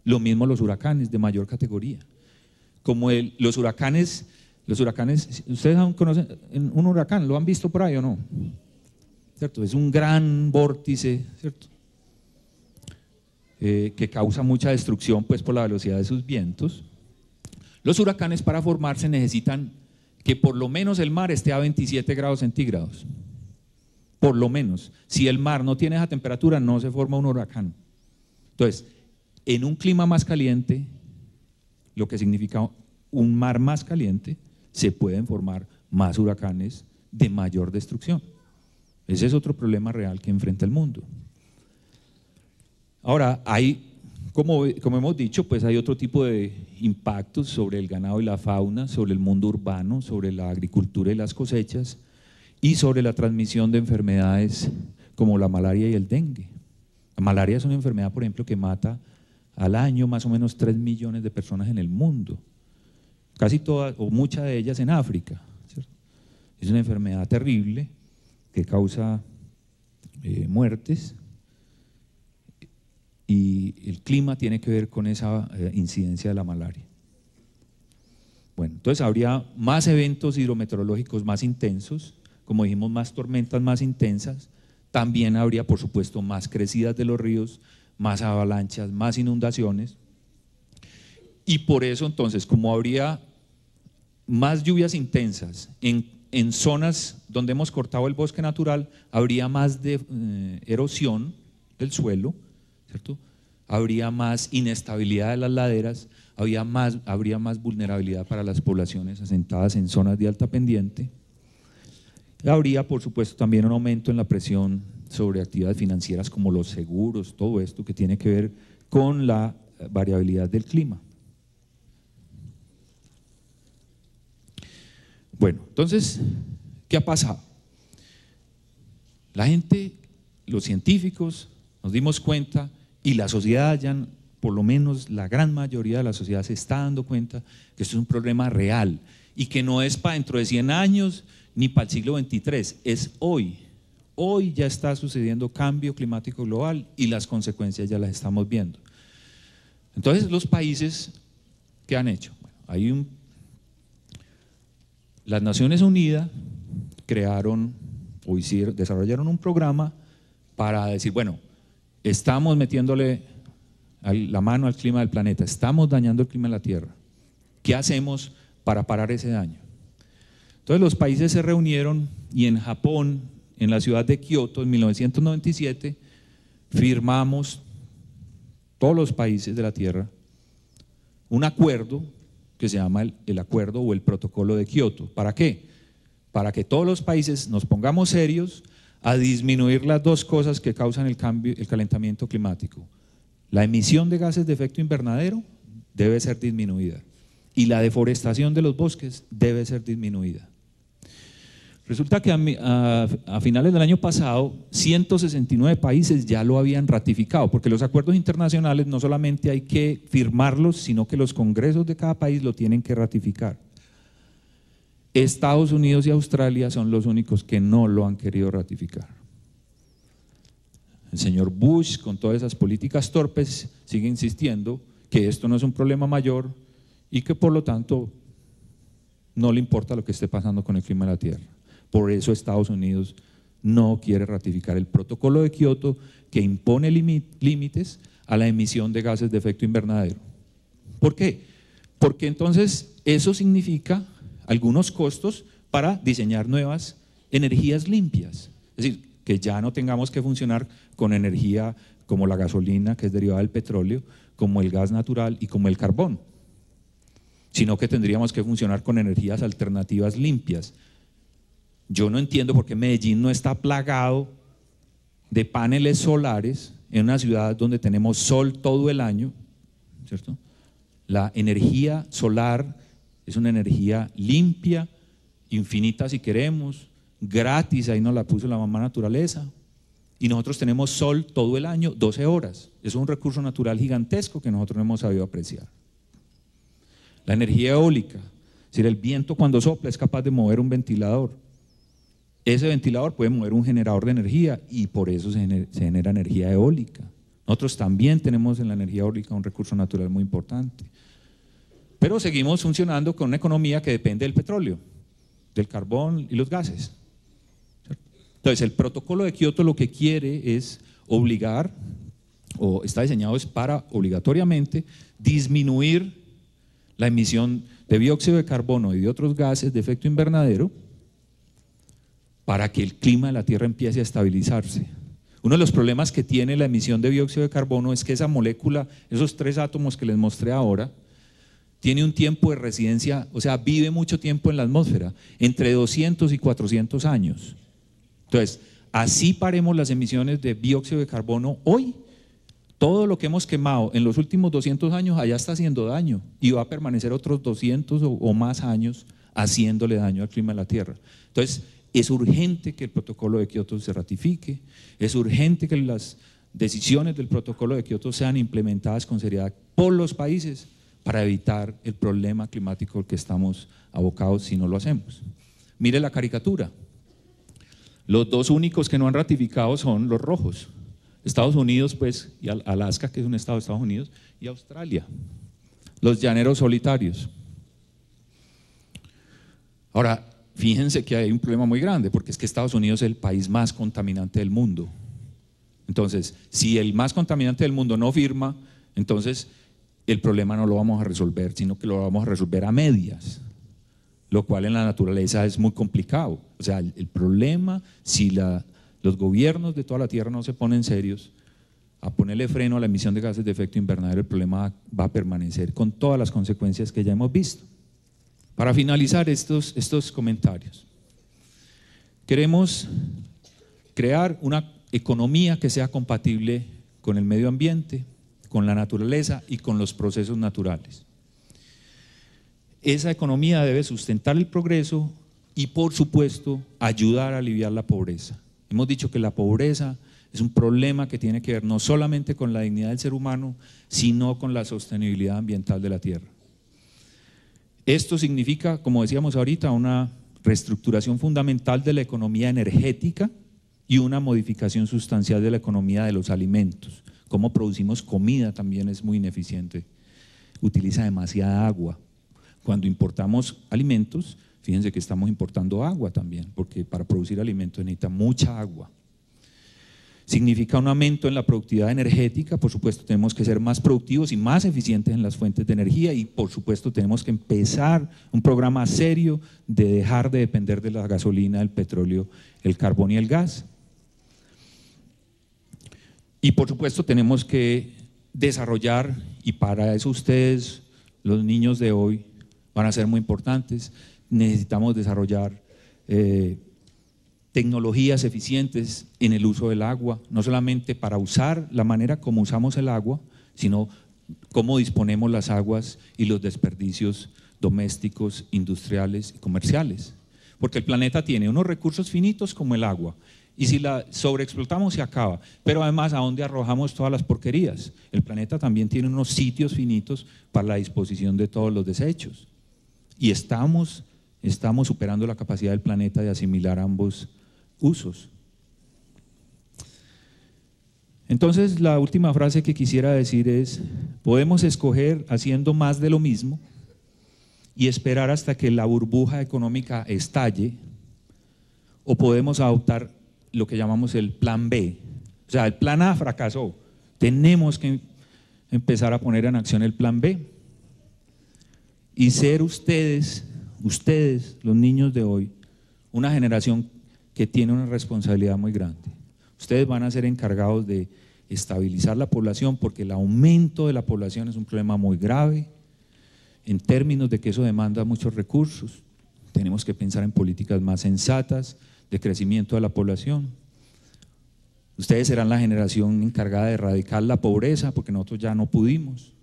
Lo mismo los huracanes de mayor categoría. Como los huracanes, ¿ustedes conocen un huracán? ¿Lo han visto por ahí o no? ¿Cierto? Es un gran vórtice, ¿cierto? Que causa mucha destrucción pues, por la velocidad de sus vientos. Los huracanes, para formarse, necesitan que por lo menos el mar esté a 27 grados centígrados. Por lo menos. Si el mar no tiene esa temperatura, no se forma un huracán. Entonces, en un clima más caliente, lo que significa un mar más caliente, se pueden formar más huracanes de mayor destrucción. Ese es otro problema real que enfrenta el mundo. Ahora, como hemos dicho, pues hay otro tipo de impactos sobre el ganado y la fauna, sobre el mundo urbano, sobre la agricultura y las cosechas y sobre la transmisión de enfermedades como la malaria y el dengue. La malaria es una enfermedad, por ejemplo, que mata al año más o menos 3 millones de personas en el mundo, casi todas o muchas de ellas en África, ¿cierto? Es una enfermedad terrible que causa muertes y el clima tiene que ver con esa incidencia de la malaria. Bueno, entonces habría más eventos hidrometeorológicos más intensos, como dijimos, más tormentas más intensas, también habría, por supuesto, más crecidas de los ríos, más avalanchas, más inundaciones, y por eso entonces, como habría más lluvias intensas en zonas donde hemos cortado el bosque natural, habría más erosión del suelo, ¿cierto? Habría más inestabilidad de las laderas, habría más vulnerabilidad para las poblaciones asentadas en zonas de alta pendiente. Habría, por supuesto, también un aumento en la presión sobre actividades financieras como los seguros, todo esto que tiene que ver con la variabilidad del clima. Bueno, entonces, ¿qué ha pasado? La gente, los científicos, nos dimos cuenta y la sociedad ya, por lo menos la gran mayoría de la sociedad se está dando cuenta que esto es un problema real y que no es para dentro de 100 años ni para el siglo XXIII, es hoy. Hoy ya está sucediendo cambio climático global y las consecuencias ya las estamos viendo. Entonces, los países, ¿qué han hecho? Bueno, las Naciones Unidas desarrollaron un programa para decir, bueno, estamos metiéndole la mano al clima del planeta, estamos dañando el clima de la Tierra. ¿Qué hacemos para parar ese daño? Entonces los países se reunieron y en Japón, en la ciudad de Kioto, en 1997, firmamos, todos los países de la Tierra, un acuerdo que se llama el acuerdo o el protocolo de Kioto. ¿Para qué? Para que todos los países nos pongamos serios a disminuir las dos cosas que causan el calentamiento climático. La emisión de gases de efecto invernadero debe ser disminuida y la deforestación de los bosques debe ser disminuida. Resulta que a finales del año pasado 169 países ya lo habían ratificado, porque los acuerdos internacionales no solamente hay que firmarlos, sino que los congresos de cada país lo tienen que ratificar. Estados Unidos y Australia son los únicos que no lo han querido ratificar. El señor Bush, con todas esas políticas torpes, sigue insistiendo que esto no es un problema mayor y que por lo tanto no le importa lo que esté pasando con el clima de la Tierra. Por eso Estados Unidos no quiere ratificar el protocolo de Kioto que impone límites a la emisión de gases de efecto invernadero. ¿Por qué? Porque entonces eso significa algunos costos para diseñar nuevas energías limpias. Es decir, que ya no tengamos que funcionar con energía como la gasolina, que es derivada del petróleo, como el gas natural y como el carbón, sino que tendríamos que funcionar con energías alternativas limpias. Yo no entiendo por qué Medellín no está plagado de paneles solares en una ciudad donde tenemos sol todo el año, ¿cierto? La energía solar es una energía limpia, infinita si queremos, gratis, ahí nos la puso la mamá naturaleza, y nosotros tenemos sol todo el año, 12 horas. Es un recurso natural gigantesco que nosotros no hemos sabido apreciar. La energía eólica, es decir, el viento cuando sopla es capaz de mover un ventilador. Ese ventilador puede mover un generador de energía y por eso se genera energía eólica. Nosotros también tenemos en la energía eólica un recurso natural muy importante. Pero seguimos funcionando con una economía que depende del petróleo, del carbón y los gases. Entonces el protocolo de Kioto lo que quiere es obligar, o está diseñado es para obligatoriamente disminuir la emisión de dióxido de carbono y de otros gases de efecto invernadero para que el clima de la Tierra empiece a estabilizarse. Uno de los problemas que tiene la emisión de dióxido de carbono es que esa molécula, esos 3 átomos que les mostré ahora, tiene un tiempo de residencia, o sea, vive mucho tiempo en la atmósfera, entre 200 y 400 años. Entonces, así paremos las emisiones de dióxido de carbono hoy, todo lo que hemos quemado en los últimos 200 años allá está haciendo daño y va a permanecer otros 200 o más años haciéndole daño al clima de la Tierra. Entonces, es urgente que el protocolo de Kioto se ratifique, es urgente que las decisiones del protocolo de Kioto sean implementadas con seriedad por los países para evitar el problema climático al que estamos abocados si no lo hacemos. Mire la caricatura, los dos únicos que no han ratificado son los rojos, Estados Unidos, pues, y Alaska, que es un estado de Estados Unidos, y Australia, los llaneros solitarios. Ahora, fíjense que hay un problema muy grande, porque es que Estados Unidos es el país más contaminante del mundo. Entonces, si el más contaminante del mundo no firma, entonces el problema no lo vamos a resolver, sino que lo vamos a resolver a medias, lo cual en la naturaleza es muy complicado. O sea, el problema, si los gobiernos de toda la Tierra no se ponen serios a ponerle freno a la emisión de gases de efecto invernadero, el problema va a permanecer con todas las consecuencias que ya hemos visto. Para finalizar estos comentarios, queremos crear una economía que sea compatible con el medio ambiente, con la naturaleza y con los procesos naturales. Esa economía debe sustentar el progreso y, por supuesto, ayudar a aliviar la pobreza. Hemos dicho que la pobreza es un problema que tiene que ver no solamente con la dignidad del ser humano, sino con la sostenibilidad ambiental de la tierra. Esto significa, como decíamos ahorita, una reestructuración fundamental de la economía energética y una modificación sustancial de la economía de los alimentos. Cómo producimos comida también es muy ineficiente, utiliza demasiada agua. Cuando importamos alimentos, fíjense que estamos importando agua también, porque para producir alimentos necesita mucha agua. Significa un aumento en la productividad energética, por supuesto tenemos que ser más productivos y más eficientes en las fuentes de energía y por supuesto tenemos que empezar un programa serio de dejar de depender de la gasolina, el petróleo, el carbón y el gas. Y por supuesto tenemos que desarrollar, y para eso ustedes, los niños de hoy, van a ser muy importantes, necesitamos desarrollar tecnologías eficientes en el uso del agua, no solamente para usar la manera como usamos el agua, sino cómo disponemos las aguas y los desperdicios domésticos, industriales y comerciales. Porque el planeta tiene unos recursos finitos como el agua, y si la sobreexplotamos se acaba, pero además ¿a dónde arrojamos todas las porquerías? El planeta también tiene unos sitios finitos para la disposición de todos los desechos, y estamos superando la capacidad del planeta de asimilar ambos usos. Entonces, la última frase que quisiera decir es: podemos escoger haciendo más de lo mismo y esperar hasta que la burbuja económica estalle, o podemos adoptar lo que llamamos el plan B. O sea, el plan A fracasó, tenemos que empezar a poner en acción el plan B y ser ustedes, los niños de hoy, una generación que tiene una responsabilidad muy grande. Ustedes van a ser encargados de estabilizar la población, porque el aumento de la población es un problema muy grave en términos de que eso demanda muchos recursos. Tenemos que pensar en políticas más sensatas de crecimiento de la población. Ustedes serán la generación encargada de erradicar la pobreza, porque nosotros ya no pudimos.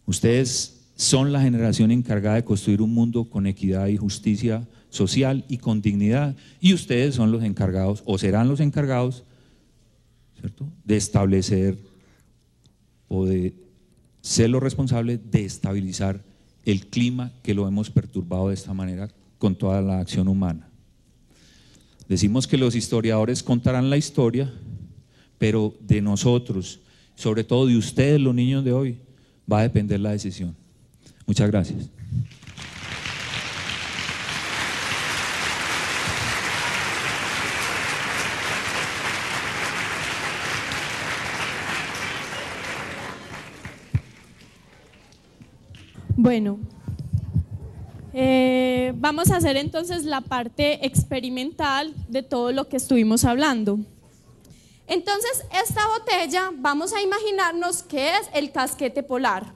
Ustedes son la generación encargada de construir un mundo con equidad y justicia social y con dignidad, y ustedes son los encargados, o serán los encargados, ¿cierto?, de establecer o de ser los responsables de estabilizar el clima que lo hemos perturbado de esta manera con toda la acción humana. Decimos que los historiadores contarán la historia, pero de nosotros, sobre todo de ustedes, los niños de hoy, va a depender la decisión. Muchas gracias. Bueno, vamos a hacer entonces la parte experimental de todo lo que estuvimos hablando. Entonces, esta botella, vamos a imaginarnos que es el casquete polar.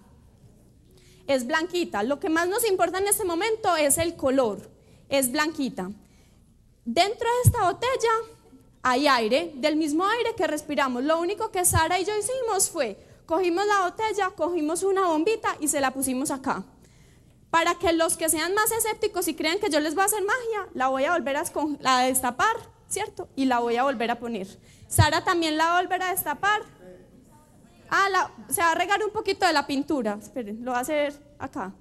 Es blanquita. Lo que más nos importa en este momento es el color. Es blanquita. Dentro de esta botella hay aire, del mismo aire que respiramos. Lo único que Sara y yo hicimos fue, cogimos la botella, cogimos una bombita y se la pusimos acá. Para que los que sean más escépticos y crean que yo les voy a hacer magia, la voy a volver a destapar, ¿cierto? Y la voy a volver a poner. Sara también la va a volver a destapar. Se va a regar un poquito de la pintura. Esperen, lo voy a hacer acá.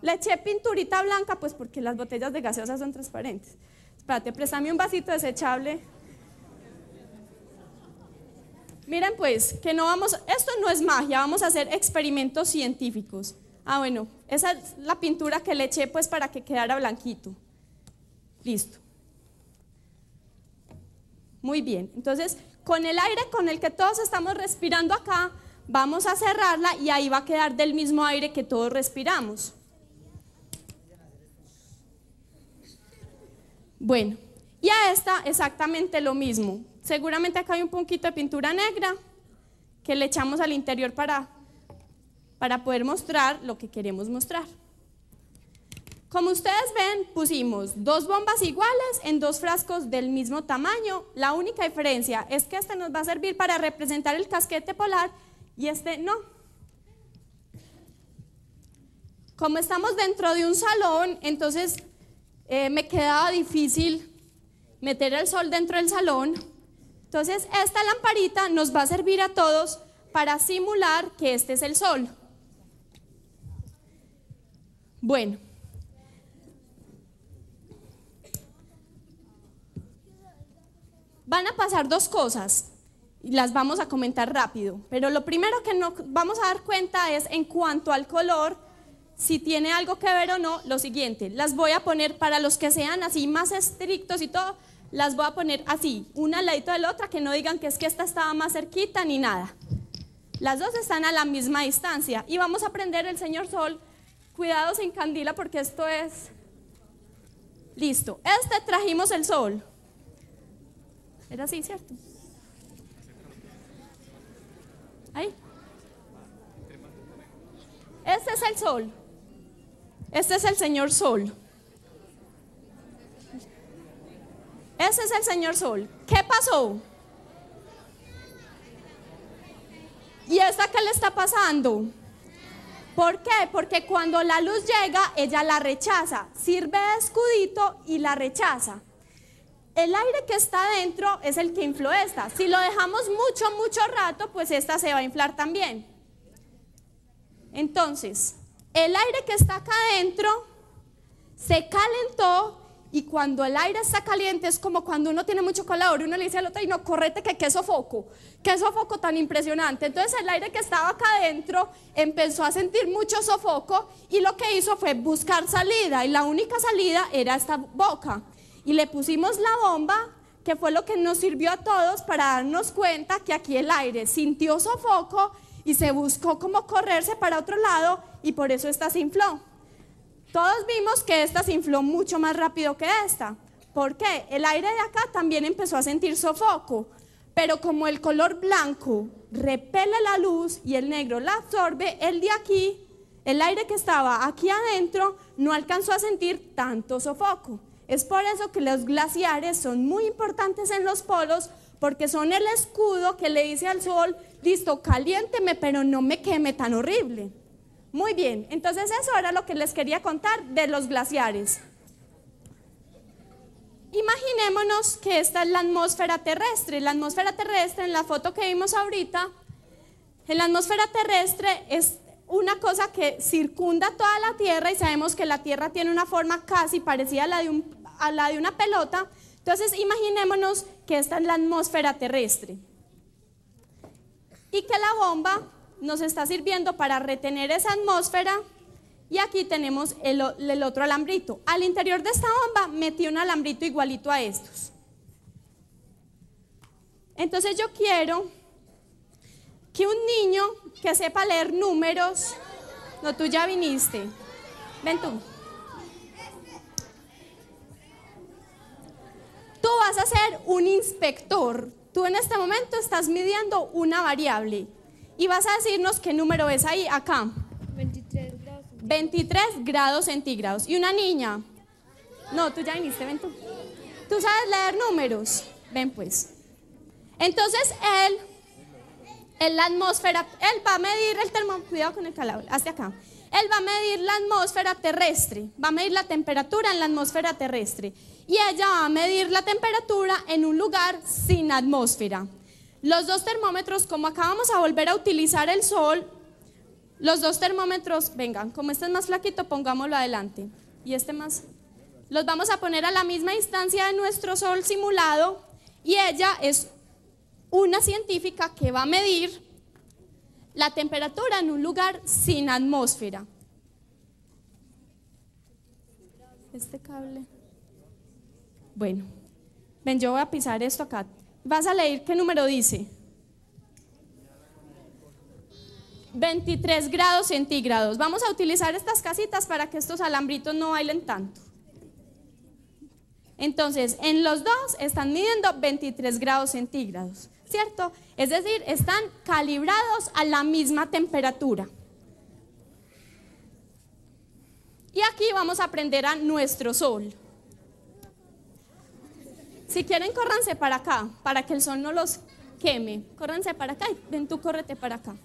Le eché pinturita blanca, pues porque las botellas de gaseosa son transparentes. Espérate, préstame un vasito desechable. Miren pues, que no vamos, esto no es magia, vamos a hacer experimentos científicos. Bueno, esa es la pintura que le eché pues para que quedara blanquito. Listo. Muy bien, entonces con el aire con el que todos estamos respirando acá, vamos a cerrarla y ahí va a quedar del mismo aire que todos respiramos. Bueno, y a esta exactamente lo mismo. Seguramente acá hay un poquito de pintura negra que le echamos al interior para poder mostrar lo que queremos mostrar. Como ustedes ven, pusimos 2 bombas iguales en 2 frascos del mismo tamaño. La única diferencia es que este nos va a servir para representar el casquete polar y este no. Como estamos dentro de un salón, entonces me quedaba difícil meter el sol dentro del salón. Entonces esta lamparita nos va a servir a todos para simular que este es el sol. Bueno. Van a pasar 2 cosas y las vamos a comentar rápido, pero lo primero que nos vamos a dar cuenta es en cuanto al color, si tiene algo que ver o no, lo siguiente. Las voy a poner para los que sean así más estrictos y todo, las voy a poner así, una al ladito de la otra, que no digan que es que esta estaba más cerquita ni nada. Las 2 están a la misma distancia y vamos a prender el señor sol. Cuidado sin candila porque esto es... Listo, trajimos el sol. Era así, ¿cierto? Ahí. Este es el sol. Este es el señor sol. Ese es el señor sol. ¿Qué pasó? ¿Y esta qué le está pasando? ¿Por qué? Porque cuando la luz llega, ella la rechaza. Sirve de escudito y la rechaza. El aire que está adentro es el que infló esta. Si lo dejamos mucho rato, pues esta se va a inflar también. Entonces, el aire que está acá adentro se calentó y cuando el aire está caliente es como cuando uno tiene mucho calor y uno le dice al otro, y no, correte que qué sofoco tan impresionante. Entonces el aire que estaba acá adentro empezó a sentir mucho sofoco y lo que hizo fue buscar salida y la única salida era esta boca. Y le pusimos la bomba, que fue lo que nos sirvió a todos para darnos cuenta que aquí el aire sintió sofoco y se buscó como correrse para otro lado y por eso esta se infló. Todos vimos que esta se infló mucho más rápido que esta. ¿Por qué? El aire de acá también empezó a sentir sofoco, pero como el color blanco repele la luz y el negro la absorbe, el de aquí, el aire que estaba aquí adentro, no alcanzó a sentir tanto sofoco. Es por eso que los glaciares son muy importantes en los polos, porque son el escudo que le dice al sol, listo, caliénteme, pero no me queme tan horrible. Muy bien, entonces eso era lo que les quería contar de los glaciares. Imaginémonos que esta es la atmósfera terrestre. La atmósfera terrestre, en la foto que vimos ahorita, en la atmósfera terrestre es una cosa que circunda toda la Tierra y sabemos que la Tierra tiene una forma casi parecida a la de una pelota. Entonces imaginémonos que esta es la atmósfera terrestre y que la bomba nos está sirviendo para retener esa atmósfera y aquí tenemos el otro alambrito. Al interior de esta bomba metí un alambrito igualito a estos. Entonces yo quiero que un niño que sepa leer números, no, tú ya viniste, ven tú. Tú vas a ser un inspector. Tú en este momento estás midiendo una variable y vas a decirnos qué número es ahí, acá. 23 grados centígrados. ¿Y una niña? No, tú ya viniste, ven tú. ¿Tú sabes leer números? Ven pues. Entonces él en la atmósfera, él va a medir el termómetro, cuidado con el calabro, hasta acá. Él va a medir la atmósfera terrestre, va a medir la temperatura en la atmósfera terrestre y ella va a medir la temperatura en un lugar sin atmósfera. Los dos termómetros, como acá vamos a volver a utilizar el sol, los dos termómetros, vengan, como este es más flaquito, pongámoslo adelante y este más, los vamos a poner a la misma distancia de nuestro sol simulado y ella es una científica que va a medir la temperatura en un lugar sin atmósfera. Este cable. Bueno, ven, yo voy a pisar esto acá. Vas a leer qué número dice. 23 grados centígrados. Vamos a utilizar estas casitas para que estos alambritos no bailen tanto. Entonces, en los dos están midiendo 23 grados centígrados, ¿cierto? Es decir, están calibrados a la misma temperatura. Y aquí vamos a prender a nuestro sol. Si quieren, córranse para acá, para que el sol no los queme. Córranse para acá y ven tú, córrete para acá.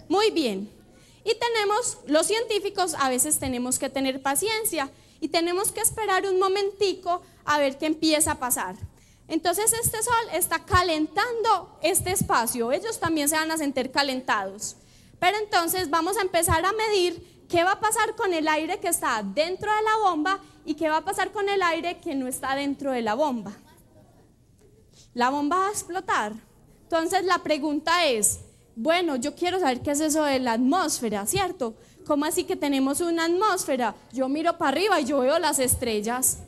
Muy bien. Y tenemos, los científicos a veces tenemos que tener paciencia y tenemos que esperar un momentico a ver qué empieza a pasar. Entonces este sol está calentando este espacio, ellos también se van a sentir calentados. Pero entonces vamos a empezar a medir qué va a pasar con el aire que está dentro de la bomba y qué va a pasar con el aire que no está dentro de la bomba. La bomba va a explotar. Entonces la pregunta es, bueno, yo quiero saber qué es eso de la atmósfera, ¿cierto? ¿Cómo así que tenemos una atmósfera? Yo miro para arriba y yo veo las estrellas.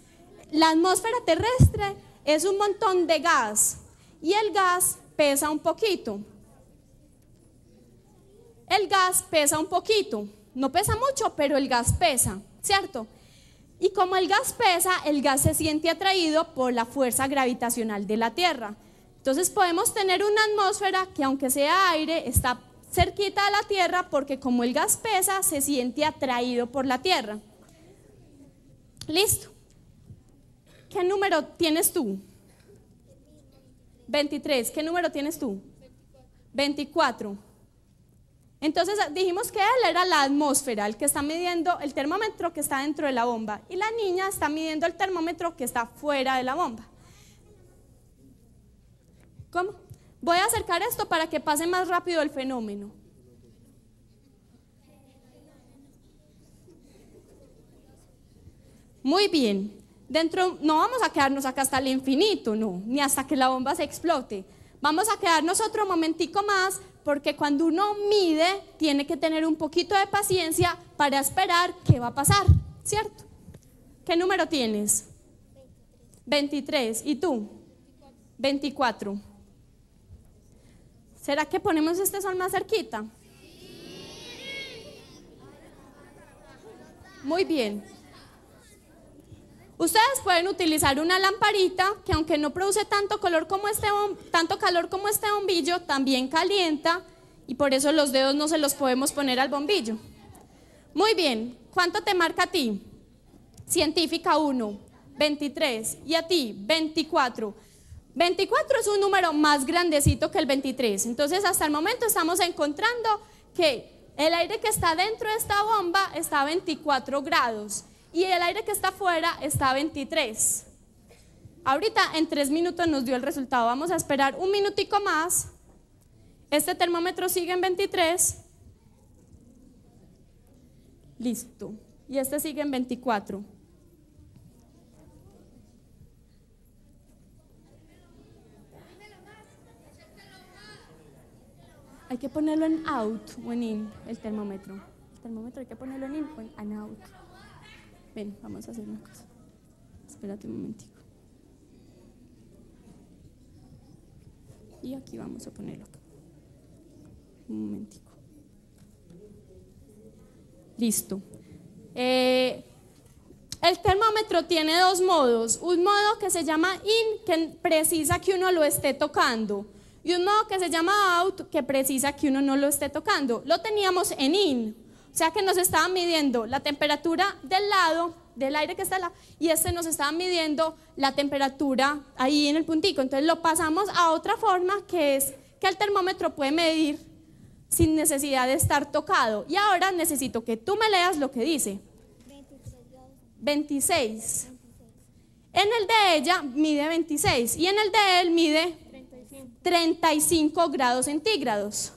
La atmósfera terrestre es un montón de gas y el gas pesa un poquito. El gas pesa un poquito, no pesa mucho, pero el gas pesa, ¿cierto? Y como el gas pesa, el gas se siente atraído por la fuerza gravitacional de la Tierra. Entonces podemos tener una atmósfera que, aunque sea aire, está cerquita de la Tierra porque como el gas pesa, se siente atraído por la Tierra. Listo. ¿Qué número tienes tú? 23. ¿Qué número tienes tú? 24. Entonces dijimos que él era la atmósfera, el que está midiendo el termómetro que está dentro de la bomba, y la niña está midiendo el termómetro que está fuera de la bomba. ¿Cómo? Voy a acercar esto para que pase más rápido el fenómeno. Muy bien. Dentro, no vamos a quedarnos acá hasta el infinito, no, ni hasta que la bomba se explote. Vamos a quedarnos otro momentico más, porque cuando uno mide, tiene que tener un poquito de paciencia para esperar qué va a pasar, ¿cierto? ¿Qué número tienes? 23. ¿Y tú? 24. ¿Será que ponemos este sol más cerquita? Muy bien. Ustedes pueden utilizar una lamparita que, aunque no produce tanto calor como este bombillo, también calienta, y por eso los dedos no se los podemos poner al bombillo. Muy bien. ¿Cuánto te marca a ti? Científica 1, 23. ¿Y a ti? 24. 24 es un número más grandecito que el 23. Entonces, hasta el momento estamos encontrando que el aire que está dentro de esta bomba está a 24 grados. Y el aire que está afuera está a 23. Ahorita en 3 minutos nos dio el resultado. Vamos a esperar un minutico más. Este termómetro sigue en 23. Listo. Y este sigue en 24. Hay que ponerlo en out o en in, el termómetro. El termómetro hay que ponerlo en in o en out. Ven, vamos a hacer una cosa. Espérate un momentico. Y aquí vamos a ponerlo acá. Un momentico. Listo. El termómetro tiene dos modos. Un modo que se llama in, que precisa que uno lo esté tocando. Y un modo que se llama out, que precisa que uno no lo esté tocando. Lo teníamos en in. O sea que nos estaban midiendo la temperatura del lado, del aire que está al lado, y nos estaba midiendo la temperatura ahí en el puntico. Entonces lo pasamos a otra forma, que es que el termómetro puede medir sin necesidad de estar tocado. Y ahora necesito que tú me leas lo que dice. 26. En el de ella mide 26 y en el de él mide 35 grados centígrados.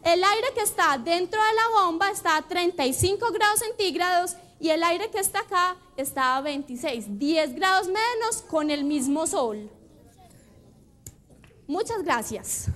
El aire que está dentro de la bomba está a 35 grados centígrados y el aire que está acá está a 26, 10 grados menos con el mismo sol. Muchas gracias.